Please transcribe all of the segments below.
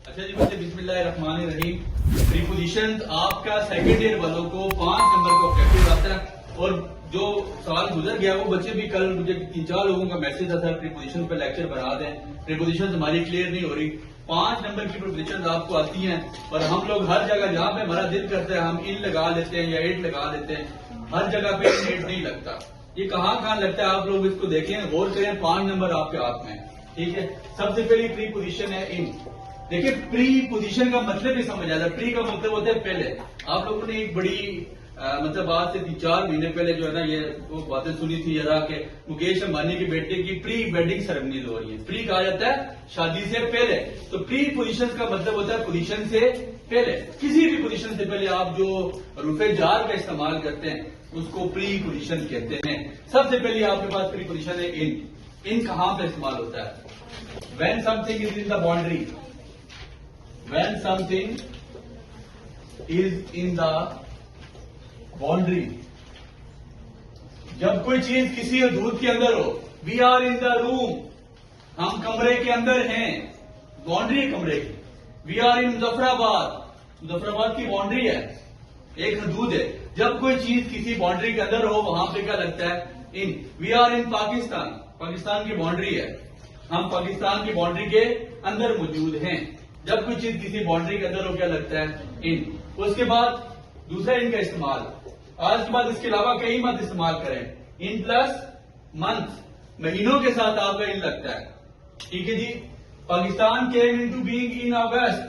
अच्छा जी बच्चे, बिस्मिल्लाहिर्रहमानिर्रहीम। प्रीपोजिशन आपका सेकंड ईयर वालों को 5 नंबर का ऑब्जेक्टिव आता है और जो साल गुजर गया वो बच्चे भी कल मुझे 3-4 लोगों का मैसेज आता है प्रीपोजिशन पर लेक्चर बना दें, प्रीपोजिशन हमारी क्लियर नहीं हो रही। 5 नंबर की प्रीपोजिशन आपको आती हैं और हम लोग हर जगह जहाँ पे हमारा दिल करता है हम इन लगा लेते हैं या एट लगा लेते हैं, हर जगह पे एट नहीं लगता। ये कहाँ लगता है आप लोग इसको देखें, गौर करें। 5 नंबर आपके हाथ में, ठीक है। सबसे पहली प्रीपोजिशन है इन। देखिए प्री पोजीशन का मतलब ही समझ आता है। प्री का मतलब होता है पहले। आप लोगों ने एक बड़ी मतलब आज से 3-4 महीने पहले जो है ना ये वो बातें सुनी थी जरा के मुकेश अंबानी के बेटे की प्री वेडिंग सेरेमनीज हो रही है। प्री कहा जाता है शादी से पहले। तो प्री पोजीशन का मतलब होता है पोजीशन से पहले। किसी भी पोजीशन से पहले आप जो रुफे जार का इस्तेमाल करते हैं उसको प्री पोजीशन कहते हैं। सबसे पहले आपके पास प्री पोजीशन है इन। इन कहां पर इस्तेमाल होता है? When something is in the boundary, when something is in the boundary, जब कोई चीज किसी हदूद के अंदर हो। We are in the room, हम कमरे के अंदर हैं। बाउंड्री है कमरे की। We are in Muzaffarabad, Muzaffarabad की बाउंड्री है, एक हदूद है। जब कोई चीज किसी बाउंड्री के अंदर हो वहां पे क्या लगता है? In. We are in Pakistan, Pakistan की बाउंड्री है, हम पाकिस्तान की बाउंड्री के अंदर मौजूद हैं। जब कोई चीज किसी बाउंड्री के अंदर हो क्या लगता है? इन। उसके बाद दूसरा इन का इस्तेमाल, आज के बाद इसके अलावा कई मत इस्तेमाल करें। इन प्लस मंथ, महीनों के साथ आपका इन लगता है, ठीक है जी। Pakistan came into being in August,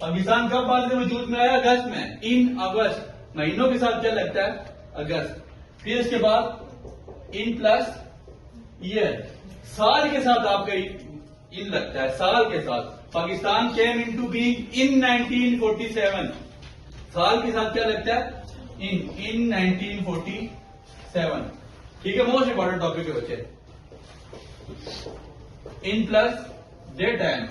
Pakistan कब बाद में वजूद में आया? अगस्त में। इन अगस्त, महीनों के साथ क्या लगता है? अगस्त। फिर इसके बाद इन प्लस ईयर, साल के साथ आपका इन लगता है, साल के साथ। पाकिस्तान केम इनटू बीइंग इन 1947, साल के साथ क्या लगता है? इन 1947, ठीक है। मोस्ट इंपॉर्टेंट टॉपिक है बच्चे। इन प्लस डे टाइम,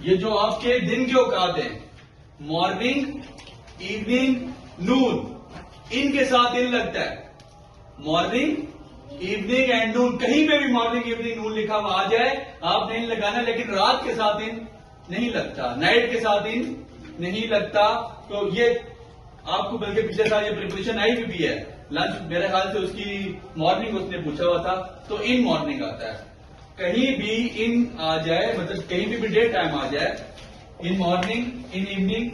ये जो आपके दिन के औकात हैं, मॉर्निंग, इवनिंग, नून, इनके साथ इन लगता है। मॉर्निंग, इवनिंग एंड नून, कहीं पे भी मॉर्निंग इवनिंग नून लिखा हुआ आ जाए आपने इन लगाना, लेकिन रात के साथ इन नहीं लगता, नाइट के साथ इन नहीं लगता। तो ये आपको बल्कि पिछले साल ये प्रिपरेशन आई भी है, लंच मेरे ख्याल से उसकी मॉर्निंग उसने पूछा हुआ था, तो इन मॉर्निंग आता है। कहीं भी इन आ जाए, मतलब कहीं भी डे टाइम आ जाए, in morning, in evening,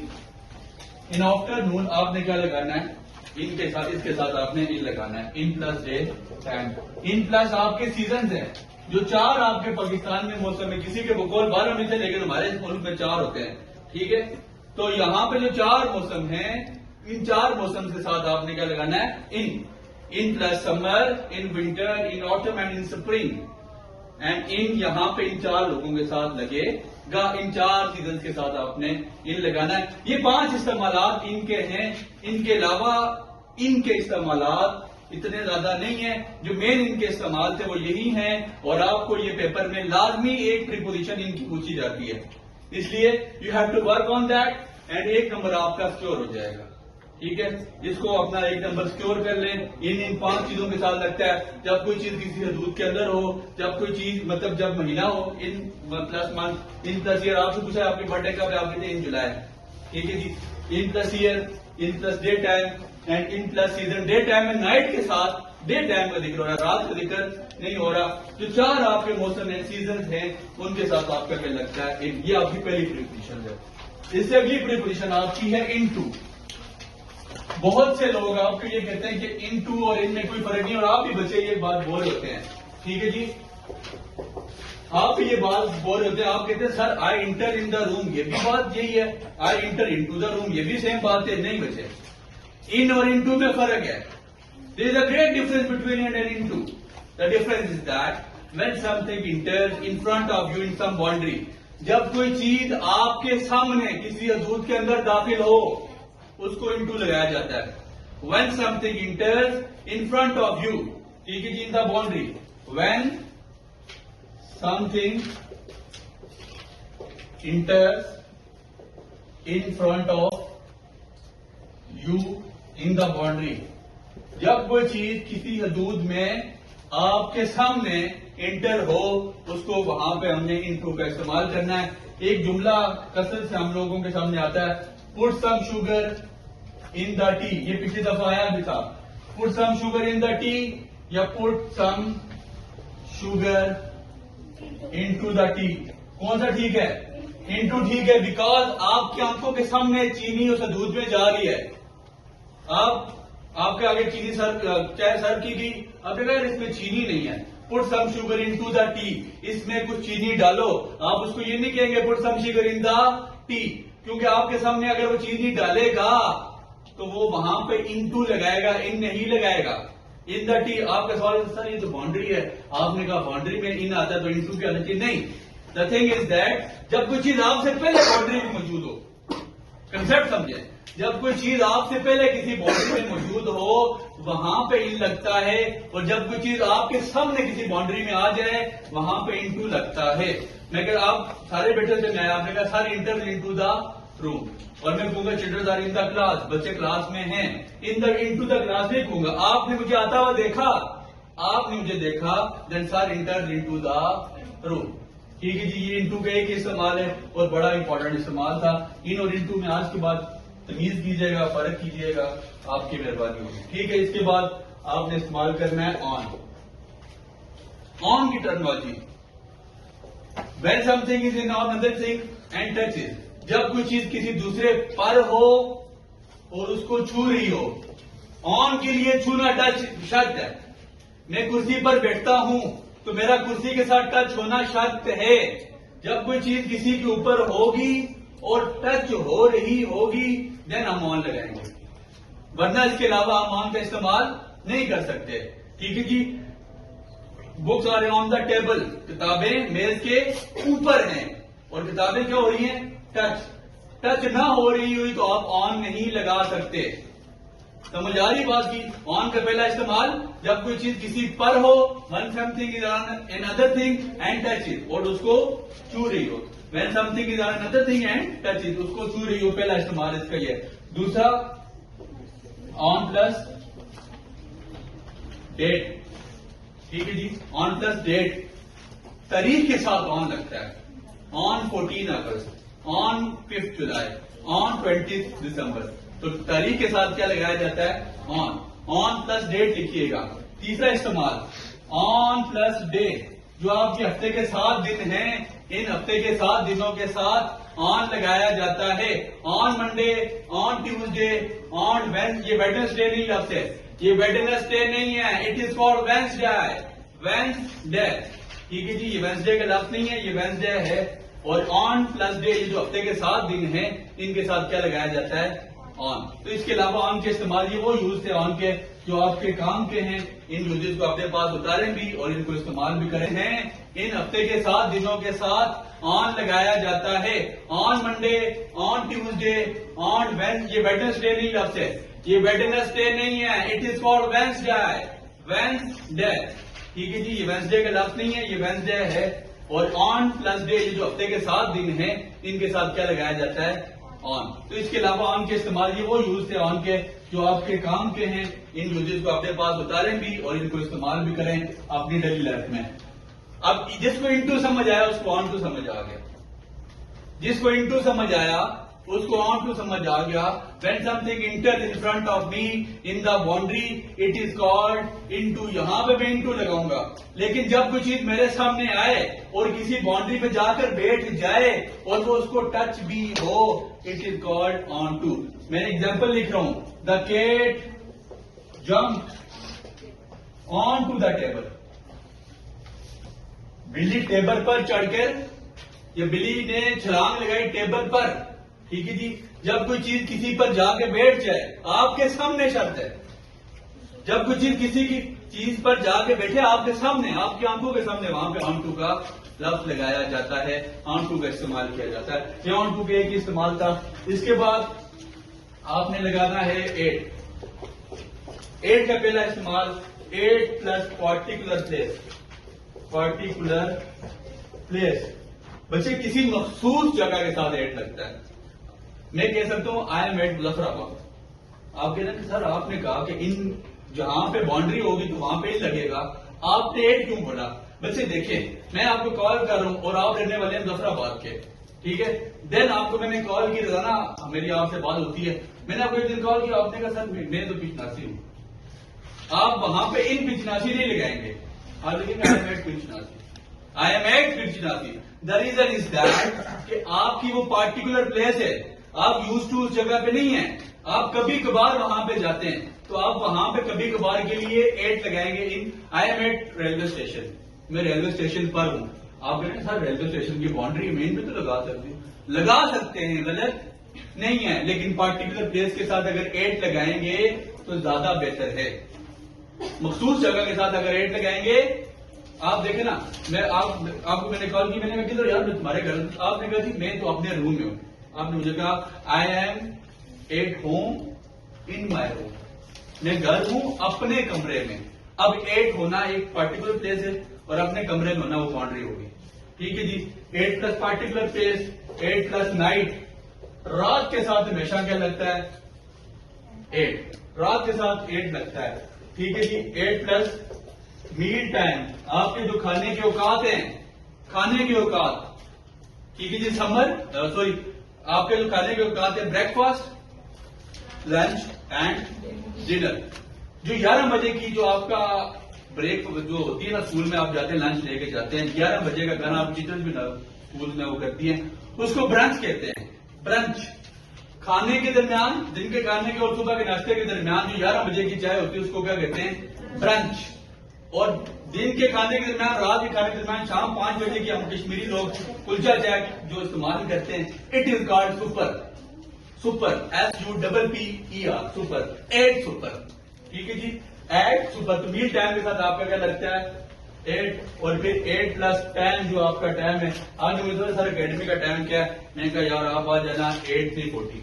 in afternoon, आपने क्या लगाना है? इनके साथ, इसके साथ आपने इन लगाना है। इन plus day time. In plus आपके सीजन हैं, जो 4 आपके पाकिस्तान में मौसम है। किसी के बकौल 12 में थे, लेकिन हमारे मुल्क में 4 होते हैं, ठीक है। तो यहां पे जो 4 मौसम हैं, इन 4 मौसम के साथ आपने क्या लगाना है? In. In plus summer, in winter, in autumn and in spring. And in यहां पे इन 4 लोगों के साथ लगेगा, इन 4 सीजन के साथ आपने इन लगाना है। ये 5 इस्तेमालात इनके हैं। इनके अलावा इनके इस्तेमालात इतने ज्यादा नहीं है। जो मेन इनके इस्तेमाल थे वो यही हैं, और आपको ये पेपर में लाजमी एक प्रीपोजिशन इनकी पूछी जाती है, इसलिए you have to work on that and 1 number आपका सिक्योर हो जाएगा, ठीक है। इसको अपना 1 नंबर सिक्योर कर लें। इन 5 चीजों के साथ लगता है। जब कोई चीज किसी हदूद के अंदर हो, जब कोई चीज मतलब जब महीना हो, in plus month, in plus year. आपसे पूछा आपके बर्थडे कब है, आप कहते हैं इन जुलाई, ठीक है जी। In plus year, in plus day time and in plus season. Day time में नाइट के साथ डे टाइम का जिक्र हो रहा है, रात का जिक्र नहीं हो रहा। जो 4 आपके मौसम है, सीजन हैं, उनके साथ आपका क्या लगता है? इन। ये आपकी पहली प्रीपोजिशन है। इससे अगली प्रीपोजिशन आपकी है इनटू। बहुत से लोग आपको ये कहते हैं कि इनटू और इन में कोई फर्क नहीं, और आप भी बच्चे ये बात बोल होते हैं, ठीक है जी। आप ये बात बोल होते हैं, आप कहते हैं sir I inter in the room, ये भी बात यही है। आई इंटर इनटू द रूम, ये भी सेम बात है। नहीं बच्चे, इन और इनटू में फर्क है। There is a great difference between in and into. The difference is that when something enters in front of you in some boundary, जब कोई चीज आपके सामने किसी हदूद के अंदर दाखिल हो उसको इनटू लगाया जाता है। When something enters in front of you, ठीक है जी, in the boundary. When something enters in front of you in the boundary, जब कोई चीज किसी हदूद में आपके सामने इंटर हो, उसको वहां पे हमने इनटू का इस्तेमाल करना है। एक जुमला कसरत से हम लोगों के सामने आता है, put some sugar in the tea. ये पिछली दफा आया भी था, put some sugar in the tea या put some sugar into the tea. कौन सा ठीक है? इनटू ठीक है, बिकॉज आपकी आंखों के सामने चीनी उस दूध में जा रही है। आपके आगे चीनी चाय सर्व की गई, अब अगर इसमें चीनी नहीं है, put some sugar into the tea, इसमें कुछ चीनी डालो। आप उसको ये नहीं कहेंगे put some sugar in the tea, क्योंकि आपके सामने अगर वो चीनी डालेगा तो वो वहां पे इनटू लगाएगा, इन नहीं लगाएगा। इन द टी आपका सवाल सर ये तो बाउंड्री है, आपने कहा बाउंड्री में इन आता है तो इनटू क्या आना चाहिए? नहीं, द थिंग इज दैट जब कोई चीज आपसे पहले बाउंड्री में मौजूद हो, कंसेप्ट समझे, जब कोई चीज आपसे पहले किसी बाउंड्री में मौजूद हो वहां पे इन लगता है, और जब कोई चीज आपके सामने किसी बाउंड्री में आ जाए वहां पे इनटू लगता है। मैं कह आप सारे बेटे से मैं आपने कहा sir enter into the room, और मैं कहूंगा children are in the class, बच्चे क्लास में हैं, इनटू द क्लास नहीं कहूंगा। आपने मुझे आता हुआ देखा, आपने मुझे देखा, then sir enter into the room. ठीक है जी, ये इनटू का एक इस्तेमाल है और बड़ा इंपॉर्टेंट इस्तेमाल था। इन और इनटू में आज के बाद तमीज कीजिएगा, फर्क कीजिएगा, आपकी मेहरबानी होगी। ठीक है, इसके बाद आपने इस्तेमाल करना है ऑन। ऑन की terminology, when something is in on other thing and touches, जब कोई चीज किसी दूसरे पर हो और उसको छू रही हो। ऑन के लिए छूना टच शर्त है। मैं कुर्सी पर बैठता हूं तो मेरा कुर्सी के साथ टच होना शर्त है। जब कोई चीज किसी के ऊपर होगी और टच हो रही होगी देन हम ऑन लगाएंगे, वरना इसके अलावा हम ऑन का इस्तेमाल नहीं कर सकते। ठीक है जी, books are on the table, किताबें मेज के ऊपर हैं और किताबें क्या हो रही हैं? टच ना हो रही हुई तो आप ऑन नहीं लगा सकते। समझ आ रही बात की? ऑन का पहला इस्तेमाल जब कोई चीज किसी पर हो, one something is on an other thing and touch it, और उसको छू रही हो। When something is on another thing and touch it, उसको छू रही हो, पहला इस्तेमाल इसका ये। दूसरा ऑन प्लस डेट। ठीक है जी, ऑन प्लस डेट, तारीख के साथ ऑन लगता है। On 14 August, on 5 July, on 20 दिसंबर, तो तारीख के साथ क्या लगाया जाता है? ऑन। ऑन प्लस डेट लिखिएगा। तीसरा इस्तेमाल ऑन प्लस डे, जो आपके हफ्ते के 7 दिन हैं, इन हफ्ते के 7 दिनों के साथ ऑन लगाया जाता है। On Monday, on Tuesday, on Wednesday. ये वेडनेसडे नहीं लफ्ज है, ये वेडनेसडे नहीं है, it is called Wednesday. Wednesday, ठीक है जी, ये वेंसडे का लफ्ज नहीं है, ये वेंसडे है। और ऑन प्लस डे, ये जो हफ्ते के 7 दिन हैं, इनके साथ क्या लगाया जाता है? ऑन। तो इसके अलावा ऑन के इस्तेमाल, ये वो यूज थे ऑन के जो आपके काम के हैं। इन यूजेस को अपने पास उतारें भी और इनको इस्तेमाल भी करें हैं। इन हफ्ते के 7 दिनों के साथ ऑन लगाया जाता है। On Monday, on Tuesday, on Wednesday, ये वेडनेसडे नहीं लफ्ज है, ये वेडनेसडे नहीं है, it is called Wednesday. Wednesday, ठीक है जी, ये वेंसडे का लफ्ज नहीं है, ये वेंसडे है। और ऑन प्लस डे, ये जो हफ्ते के 7 दिन हैं, इनके साथ क्या लगाया जाता है? ऑन। तो इसके अलावा ऑन के इस्तेमाल, ये वो यूज थे ऑन के जो आपके काम के हैं। इन यूजेस को अपने पास उतारें भी और इनको इस्तेमाल भी करें अपनी डेली लाइफ में। अब जिसको इनटू समझ आया उसको ऑन टू समझ आ गया, जिसको इनटू समझ आया उसको ऑन टू समझ आ गया। When something inter in front of me in the boundary it is called into. यहां पे मैं इनटू लगाऊंगा, लेकिन जब कोई चीज मेरे सामने आए और किसी बाउंड्री पे जाकर बैठ जाए और वो उसको टच भी हो, it is called onto. मैं एग्जाम्पल लिख रहा हूं, the cat jump onto the table. बिल्ली टेबल पर चढ़कर, ये बिल्ली ने छलांग लगाई टेबल पर। ठीक है जी, जब कोई चीज किसी पर जाके बैठ जाए, आपके सामने शर्त है, जब कोई चीज किसी की चीज पर जाके बैठे आपके सामने, आपकी आंखों के सामने, वहां पे ऑन टू का लफ्ज लगाया जाता है, ऑन टू का इस्तेमाल किया जाता है। ये ऑन टू का एक इस्तेमाल था। इसके बाद आपने लगाना है 8। 8 का पहला इस्तेमाल 8 plus particular place. Particular place, बच्चे किसी मखसूस जगह के साथ 8 लगता है। मैं कह सकता हूं आई एम एट मुजफ्फराबाद, आप कह रहे हैं सर आपने कहा कि इन जहां पे बाउंड्री होगी तो वहां पे ही लगेगा। आपने एट क्यों बोला? बच्चे देखिए, मैं आपको कॉल कर रहा हूं और आप रहने वाले हैं जफराबाद के, ठीक है। देन आपको मैंने कॉल की, रोजाना मेरी आपसे बात होती है, मैंने आपको एक दिन कॉल किया, आपने कहा सर मैं तो पिछनासी हूं। आप वहां पे इन पिछनासी नहीं लगाएंगे, हाँ, लेकिन I am at Pichhnasi, I am at Pichhnasi. The reason is that कि आपकी वो पार्टिकुलर प्लेस है, आप यूज टू उस जगह पे नहीं है, आप कभी कभार वहां पे जाते हैं, तो आप वहां पे कभी कभार के लिए एट लगाएंगे इन I am at railway station, मैं रेलवे स्टेशन पर हूं। आप कहेंगे सर रेलवे स्टेशन की बाउंड्री मेन पे तो लगा सकते हैं, गलत नहीं है, लेकिन पार्टिकुलर प्लेस के साथ अगर एट लगाएंगे तो ज्यादा बेहतर है। मखसूस जगह के साथ अगर एट लगाएंगे, आप देखे ना, आपको मैंने कॉल की, मैंने कहा किधर यार, मैं तुम्हारे घर, आपने कहा जी मैं तो अपने रूम में हूं, आपने मुझे कहा आई am at home in my room, मैं घर हूं अपने कमरे में। अब एट होना एक पार्टिकुलर प्लेस है और अपने कमरे में होना वो बाउंड्री होगी, ठीक है जी। At plus particular place, at plus night, रात के साथ हमेशा क्या लगता है? एट, रात के साथ एट लगता है, ठीक है जी। एट प्लस मील टाइम, आपके जो खाने के औकात हैं, खाने के औकात, ठीक है जी। समर सॉरी, आपके जो खाने के औकात है, ब्रेकफास्ट, लंच एंड डिनर। जो 11 बजे की जो आपका ब्रेक जो होती है ना, स्कूल में आप जाते हैं लंच लेके जाते हैं, 11 बजे का खाना आप टीचर भी स्कूल में वो करती हैं, उसको ब्रंच कहते हैं। ब्रंच खाने के दरमियान, दिन के खाने के और सुबह के नाश्ते के दरमियान जो 11 बजे की चाय होती है उसको क्या कहते हैं? ब्रंच। और दिन के खाने के दरमियान, रात के खाने के दरमियान, शाम 5 बजे की हम कश्मीरी लोग कुलचा चाय जो इस्तेमाल करते हैं, it is called supper. Supper, SUPPER, supper, at supper, ठीक है जी। एट सुपर, तो मील टाइम के साथ आपका क्या लगता है? एट, और फिर 8 प्लस 10 जो आपका टाइम है, आज मुझे सर अकेडमी का टाइम क्या है, मैंने कहा यार आप आ जाना 8:340,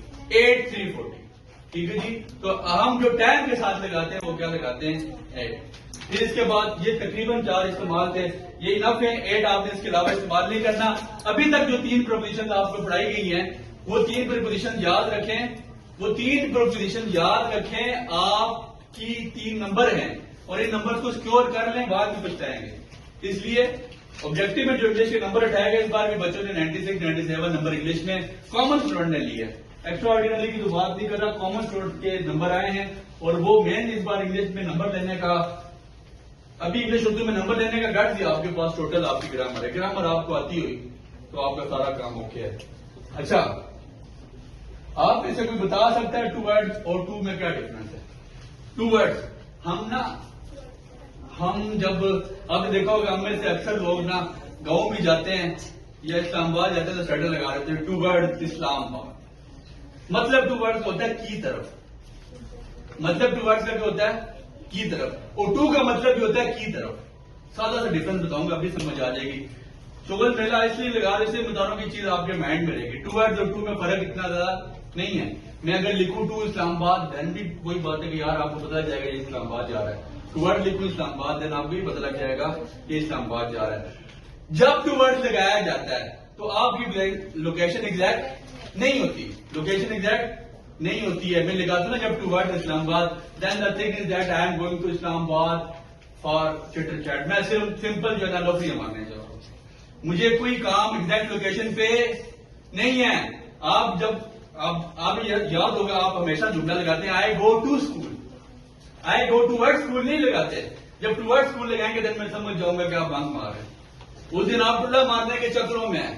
ठीक है जी। तो हम जो टाइम के साथ लगाते हैं वो क्या लगाते हैं? 8। फिर इसके बाद ये तकरीबन 4 इस्तेमाल थे, ये इनफ है, 8 आपने इसके अलावा इस्तेमाल नहीं करना। अभी तक जो 3 प्रोपोजिशन आपको पढ़ाई गई हैं, वो 3 प्रोपोजिशन याद रखें, वो 3 प्रोपोजिशन याद रखें, आपकी 3 नंबर हैं और इन नंबर को सिक्योर कर लें, बाद में पछताएंगे। इसलिए ऑब्जेक्टिव में जो इंग्लिश के नंबर उठाए गए, इस बार भी बच्चों ने 96, 97 नंबर इंग्लिश में कॉमन स्टूडेंट ने लिए। एक्स्ट्रा ऑर्डिनरी की तो बात नहीं कर रहा, कॉमन स्टूडेंट के नंबर आए हैं, और वो मेन इस बार इंग्लिश में नंबर लेने का, अभी इंग्लिश उर्दू में नंबर लेने का गट दिया आपके पास, टोटल आपकी ग्रामर है, ग्रामर आपको आती हुई तो आपका सारा काम ओके है। अच्छा, आप इसे कोई बता सकता है 2 वर्ड्स और 2 में क्या डिफरेंस है? 2 वर्ड्स, हम जब आपने देखा होगा, हम में से अक्सर लोग ना गांव में जाते हैं या इस्लामाबाद जाते हैं तो स्वेटर लगा देते हैं, 2 वर्ड्स इस्लामाबाद। मतलब 2 वर्ड्स होता है की तरफ, मतलब 2 वर्ड्स का क्या होता है? की तरफ, और 2 का मतलब भी होता है की तरफ। सादा सा डिफरेंस बताऊंगा, अभी समझ आ जाएगी। शुगल मेला इसलिए लगा, इसलिए बता रहा हूं कि चीज आपके माइंड में रहेगी। 2 वर्ड्स और 2 में फर्क इतना ज्यादा नहीं है। मैं अगर लिखूं 2 इस्लामाबाद, देन भी वही बात है कि यार आपको पता जाएगा ये इस्लामाबाद जा रहा है। 2 वर्ड लिखूं इस्लामाबाद, देन आपको भी पता लग जाएगा ये इस्लामाबाद जा रहा है। जब 2 वर्ड्स लगाया जाता है तो आपकी लोकेशन एग्जैक्ट नहीं होती, लोकेशन एग्जैक्ट नहीं होती है। मैं लिखा था ना जब 2 words Islamabad, then the thing is that I am going to Islamabad for चिटर चैट। मैं सिर्फ सिंपल जो है ना लफ्ज़ मानने जा रहा हूं, मुझे कोई काम एग्जैक्ट लोकेशन पे नहीं है। आप जब आप याद होगा, आप हमेशा जुमला लगाते हैं I go to school, I go to word school नहीं लगाते। जब 2 वर्ड स्कूल लगाएंगे देन मैं समझ जाऊंगा कि आप बंक मार रहे हैं, उस दिन आप टुल्ला मारने के चक्रों में है,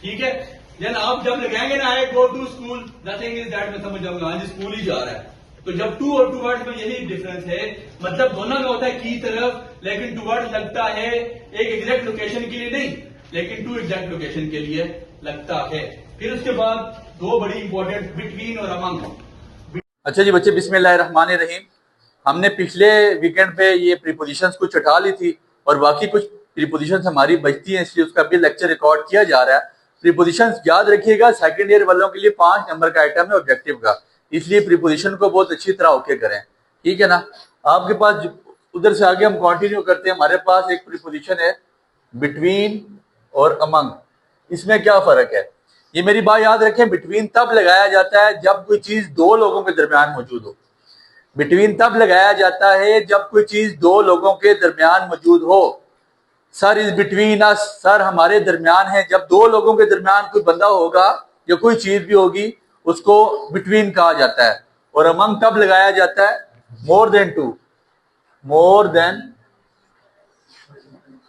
ठीक है। देन आप जब लगाएंगे ना I go to school, nothing is that, मैं समझ जाऊंगा आज स्कूल ही जा रहा है। तो जब 2 और 2 वर्ड में यही डिफरेंस है, मतलब दोनों का होता है की तरफ, लेकिन 2 वर्ड लगता है एक एग्जैक्ट लोकेशन के लिए नहीं, लेकिन 2 एग्जैक्ट लोकेशन के लिए लगता है। फिर उसके बाद 2 बड़ी इंपॉर्टेंट, बिटवीन और अमंग। अच्छा जी बच्चे, बिस्मिल्लाहिर्रहमानिर्रहीम। हमने पिछले वीकेंड पे ये प्रीपोजिशंस कुछ उठा ली थी और बाकी कुछ प्रीपोजिशंस हमारी बचती हैं, इसलिए उसका भी लेक्चर रिकॉर्ड किया जा रहा है। प्रीपोजिशंस याद रखिएगा, सेकंड ईयर वालों के लिए 5 नंबर का आइटम है ऑब्जेक्टिव का, इसलिए प्रीपोजिशन को बहुत अच्छी तरह ओके करें, ठीक है ना। आपके पास उधर से आगे हम कंटिन्यू करते हैं। हमारे पास एक प्रीपोजिशन है बिटवीन और अमंग। इसमें क्या फर्क है, ये मेरी बात याद रखें। बिटवीन तब लगाया जाता है जब कोई चीज 2 लोगों के दरमियान मौजूद हो। बिटवीन तब लगाया जाता है जब कोई चीज दो लोगों के दरमियान मौजूद हो। Sir is between us, sir हमारे दरमियान है। जब दो लोगों के दरमियान कोई बंदा होगा या कोई चीज भी होगी उसको बिटवीन कहा जाता है। और अमंग तब लगाया जाता है more than two, more than.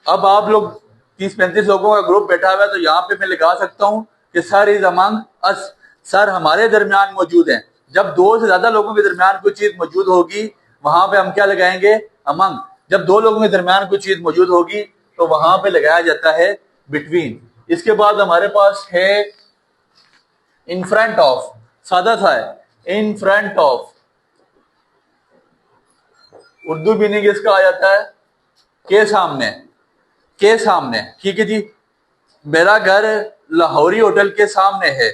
अब आप लोग 30-35 लोगों का ग्रुप बैठा हुआ है तो यहाँ पे मैं लगा सकता हूँ कि sir is among us, sir हमारे दरमियान मौजूद है। जब दो से ज्यादा लोगों के दरमियान कोई चीज मौजूद होगी वहां पे हम क्या लगाएंगे, अमंग। जब दो लोगों के दरमियान कोई चीज मौजूद होगी तो वहां पे लगाया जाता है बिटवीन। इसके बाद हमारे पास है इन फ्रंट ऑफ, सादा सा है इन फ्रंट ऑफ। उर्दू मीनिंग इसका आ जाता है के सामने, के सामने। ठीक है जी, मेरा घर लाहौरी होटल के सामने है।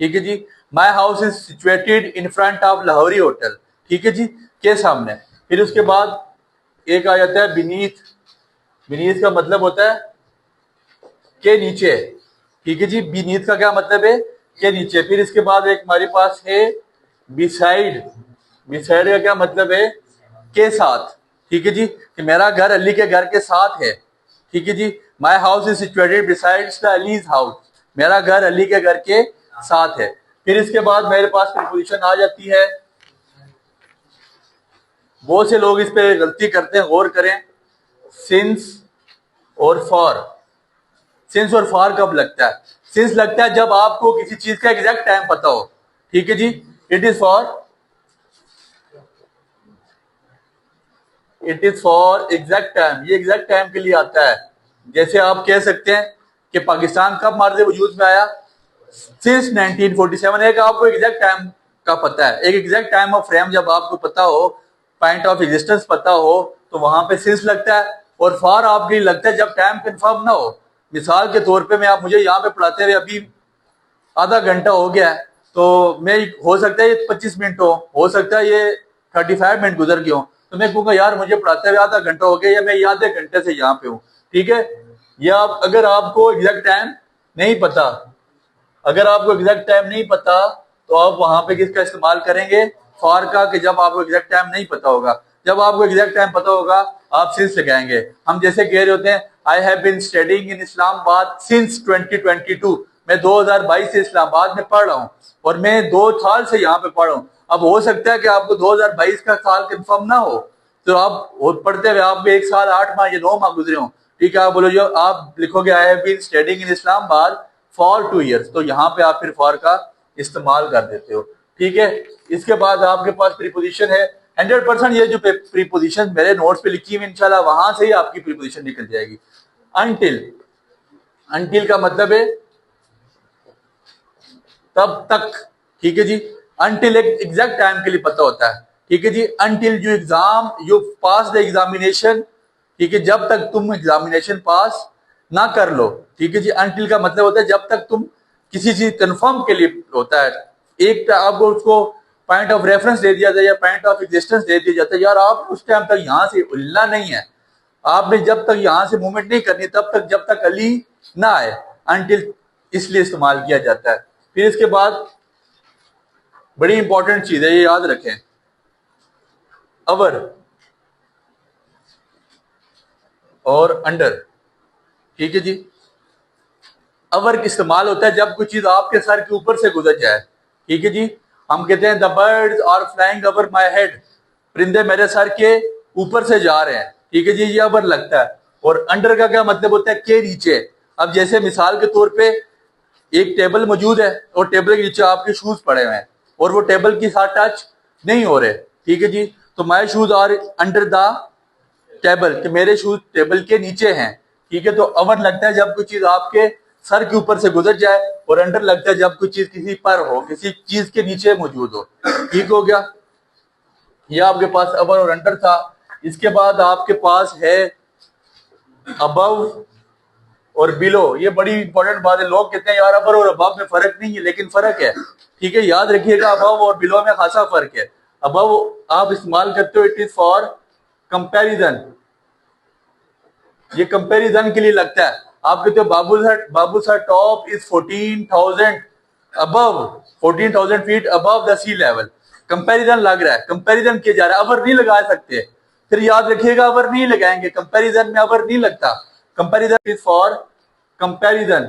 ठीक है जी, my house is situated in front of Lahori hotel. ठीक है जी, के सामने। फिर उसके बाद एक आ जाता है बीनीथ। बीनीथ का मतलब होता है के नीचे। ठीक है जी, बीनीथ का क्या मतलब है, के नीचे। फिर इसके बाद एक हमारे पास है बिसाइड। बिसाइड का क्या मतलब है, के साथ। ठीक है जी, कि मेरा घर अली के घर के साथ है। ठीक है जी, my house is situated besides the Ali's house, मेरा घर अली के घर के साथ है। फिर इसके बाद मेरे पास प्रीपोजिशन आ जाती है, बहुत से लोग इस पे गलती करते हैं, गौर करें। सिंस और फॉर। सिंस और फॉर कब लगता है, सिंस लगता है जब आपको किसी चीज का एग्जैक्ट टाइम पता हो। ठीक है जी, it is for, it is for exact time, ये एग्जैक्ट टाइम के लिए आता है। जैसे आप कह सकते हैं कि पाकिस्तान कब मार्ज वजूद में आया, सिंस 1947। एक आपको एग्जैक्ट टाइम का पता है, एक एग्जैक्ट टाइम ऑफ फ्रेम जब आपको पता हो, पॉइंट ऑफ एग्जिस्टेंस पता हो, तो वहां पे सिंस लगता है। और फॉर आपके लिए लगता है जब टाइम कंफर्म ना हो। मिसाल के तौर पे मैं, आप मुझे यहाँ पे पढ़ाते हुए अभी आधा घंटा हो गया है, तो मैं, हो सकता है ये 25 मिनट हो सकता है ये 35 मिनट गुजर गए हो, तो मैं कहूँगा यार मुझे पढ़ाते हुए आधा घंटा हो गया, या मैं आधे घंटे से यहाँ पे हूँ। ठीक है, या अगर आपको एग्जैक्ट टाइम नहीं पता, अगर आपको एग्जैक्ट टाइम नहीं पता तो आप वहां पे किसका इस्तेमाल करेंगे, फॉर का, कि जब आपको एग्जैक्ट टाइम नहीं पता होगा। जब आपको एग्जैक्ट टाइम पता होगा आप सिंस लगाएंगे। हम जैसे कह रहे होते हैं, I have been studying in Islamabad since 2022, मैं 2022 से इस्लामाबाद में पढ़ रहा हूँ और मैं 2 साल से यहाँ पे पढ़ रहा हूँ। अब हो सकता है कि आपको 2022 का साल कंफर्म ना हो, तो आप पढ़ते हुए आप 1 साल 8 माह या 9 माह गुजरे हो। ठीक है, आप बोलो जो आप लिखोगे I have been studying in Islamabad for 2 years, तो यहाँ पे आप फिर फॉर का इस्तेमाल कर देते हो। ठीक है, इसके बाद आपके पास प्रीपोजिशन है 100%। ये जो प्रीपोजिशन मेरे नोट्स पे लिखी हुई इंशाल्लाह वहां से ही आपकी प्रीपोजिशन निकल जाएगी। अनटिल, अनटिल का मतलब है तब तक। ठीक है जी, अनटिल एक एग्जैक्ट टाइम के लिए पता होता है। ठीक है जी, until you exam you pass the examination. ठीक है, जब तक तुम एग्जामिनेशन पास ना कर लो। ठीक है जी, अनटिल का मतलब होता है जब तक तुम किसी चीज कंफर्म के लिए होता है। एक आपको उसको पॉइंट ऑफ रेफरेंस दे दिया जाए या पॉइंट ऑफ एग्जिस्टेंस दे दिया जाता है, यार आप उस टाइम तक यहां से हिलना नहीं है, आपने जब तक यहां से मूवमेंट नहीं करनी तब तक, जब तक अली ना आए। अनटिल इसलिए इस्तेमाल किया जाता है। फिर इसके बाद बड़ी इंपॉर्टेंट चीज है, ये याद रखें, अवर और अंडर। ठीक है जी, अवर इस्तेमाल होता है जब कोई चीज आपके सर के ऊपर से गुजर जाए। ठीक है जी, हम कहते हैं the birds are flying over my head, परिंदे मेरे सर के ऊपर से जा रहे हैं। ठीक है जी, ये अवर लगता है। और अंडर का क्या मतलब होता है, के नीचे। अब जैसे मिसाल के तौर पे एक टेबल मौजूद है और टेबल के नीचे आपके शूज पड़े हुए हैं और वो टेबल के साथ टच नहीं हो रहे। ठीक है जी, तो my shoes are under the table, कि मेरे शूज टेबल के नीचे हैं। ठीक है, तो अवर लगता है जब कोई चीज आपके सर के ऊपर से गुजर जाए, और अंडर लगता है जब कोई चीज किसी पर हो, किसी चीज के नीचे मौजूद हो। ठीक हो गया, ये आपके पास अवर और अंडर था। इसके बाद आपके पास है अबव और बिलो। ये बड़ी इंपॉर्टेंट बात है, लोग कहते हैं यार अबर और अबव में फर्क नहीं है, लेकिन फर्क है। ठीक है, याद रखिएगा अबव और बिलो में खासा फर्क है। अबव आप इस्तेमाल करते हो, इट इज फॉर कंपैरिजन, ये कंपैरिजन के लिए लगता है। आप कहते हो Babusar top is 14,000 above, 14,000 feet above the sea level, comparison लग रहा है, कंपैरिजन किया जा रहा है, अवर नहीं लगा सकते। फिर याद रखिएगा अवर नहीं लगाएंगे, कंपैरिजन में अवर नहीं लगता। कंपैरिजन इज फॉर कंपैरिजन,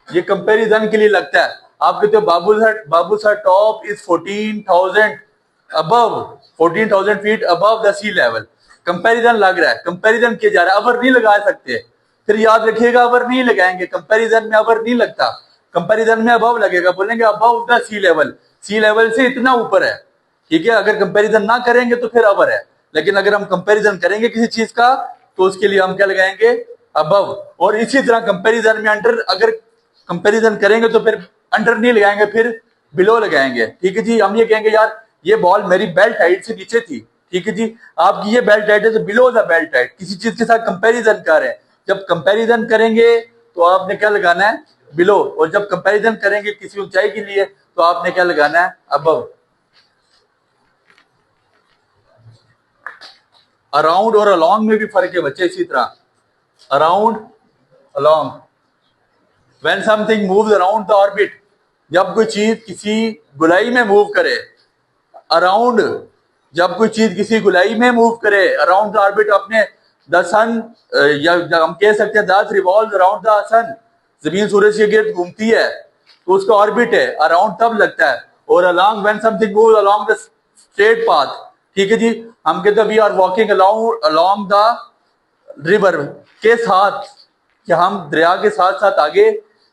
ये कंपैरिजन के लिए लगता है। आप कहते हो Babusar top is 14,000 above, 14,000 feet above the sea level. Comparison लग रहा है, कंपैरिजन किया जा रहा है, अवर नहीं लगा सकते। फिर याद रखिएगा अवर नहीं लगाएंगे, कंपैरिजन में अवर नहीं लगता। कंपैरिजन में अबव लगेगा, बोलेंगे above the sea level, sea level से इतना ऊपर है, ठीक है। अगर कंपैरिजन ना करेंगे तो फिर अवर है, लेकिन अगर हम कंपैरिजन करेंगे किसी चीज का तो उसके लिए हम क्या लगाएंगे, अबव। और इसी तरह कंपैरिजन में अंडर, अगर कंपैरिजन करेंगे तो फिर अंडर नहीं लगाएंगे, फिर बिलो लगाएंगे, ठीक है जी। हम ये कहेंगे यार ये बॉल मेरी बेल्ट हाइट से नीचे थी, ठीक है जी, आपकी ये बेल्ट हाइट है तो बिलो द बेल्ट हाइट, किसी चीज के साथ कंपैरिजन कर रहे हैं। जब कंपैरिजन करेंगे तो आपने क्या लगाना है, बिलो, और जब कंपैरिजन करेंगे किसी ऊंचाई के लिए तो आपने क्या लगाना है, अबव। अराउंड और अलोंग में भी फर्क है बच्चे, इसी तरह around along. When something moves around the orbit, जब कोई चीज किसी गोलाई में मूव करे, अराउंड, जब कोई चीज किसी गोलाई में मूव करे, अराउंड द ऑर्बिट, अपने द सन, या हम कह सकते हैं दैट रिवॉल्व्स अराउंड द सन, जमीन सूरज के गिर्द घूमती है तो उसका ऑर्बिट है, अराउंड तब लगता है। और along, when something moves along the straight path, ठीक है जी, हम कहते हैं we are walking along the river के साथ, कि हम दरिया के साथ साथ आगे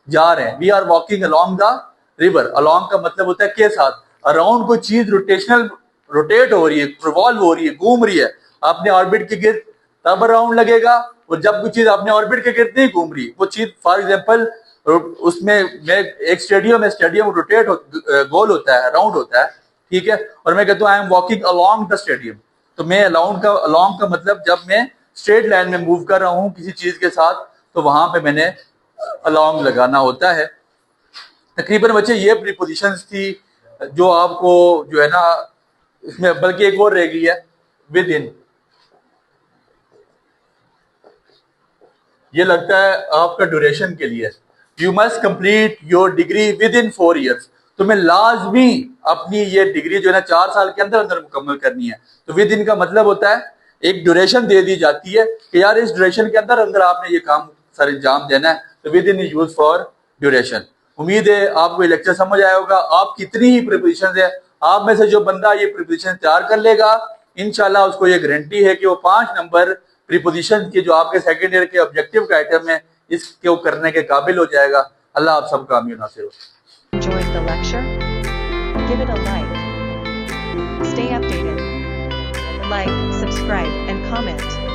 जा रहे हैं। We are walking along the river, along का मतलब होता है के साथ। अराउंड कोई चीज रोटेशनल, रोटेट हो रही है, रिवॉल्व हो रही है, घूम रही है अपने ऑर्बिट के गिर्द, तब अराउंड लगेगा। और जब कोई चीज अपने ऑर्बिट के गिर्द नहीं घूम रही, वो चीज फॉर एग्जांपल उसमें एक स्टेडियम है, स्टेडियम रोटेट गोल होता है, राउंड होता है, ठीक है, और मैं कहता हूँ I am walking along the stadium, तो मैं अलोंग का मतलब जब मैं स्ट्रेट लाइन में मूव कर रहा हूँ किसी चीज के साथ तो वहां पे मैंने अलोंग लगाना होता है। तकरीबन बच्चे ये प्रीपोजिशंस थी जो आपको जो है ना, इसमें बल्कि एक और रह गई है, विद इन। ये लगता है आपका ड्यूरेशन के लिए, you must complete your degree with in 4 years, तुम्हें लाजमी अपनी ये डिग्री जो है ना 4 साल के अंदर अंदर मुकम्मल करनी है। तो विद इन का मतलब होता है एक ड्यूरेशन दे दी जाती है कि यार इस ड्यूरेशन के अंदर अंदर आपने ये काम सर अंजाम देना है, तो with in is use for duration. उम्मीद है आपको ये लेक्चर समझ आया होगा। आप कितनी ही प्रिपोजिशन है, आप में से जो बंदा ये प्रिपोजिशन तैयार कर लेगा इंशाल्लाह उसको ये गारंटी है कि वो 5 नंबर प्रीपोजिशन के जो आपके सेकंड ईयर के ऑब्जेक्टिव का आइटम है इसको करने के काबिल हो जाएगा। अल्लाह आप सबका आमीन नासिर हो। Enjoyed the lecture? Give it a like. Stay updated. Like, subscribe, and comment.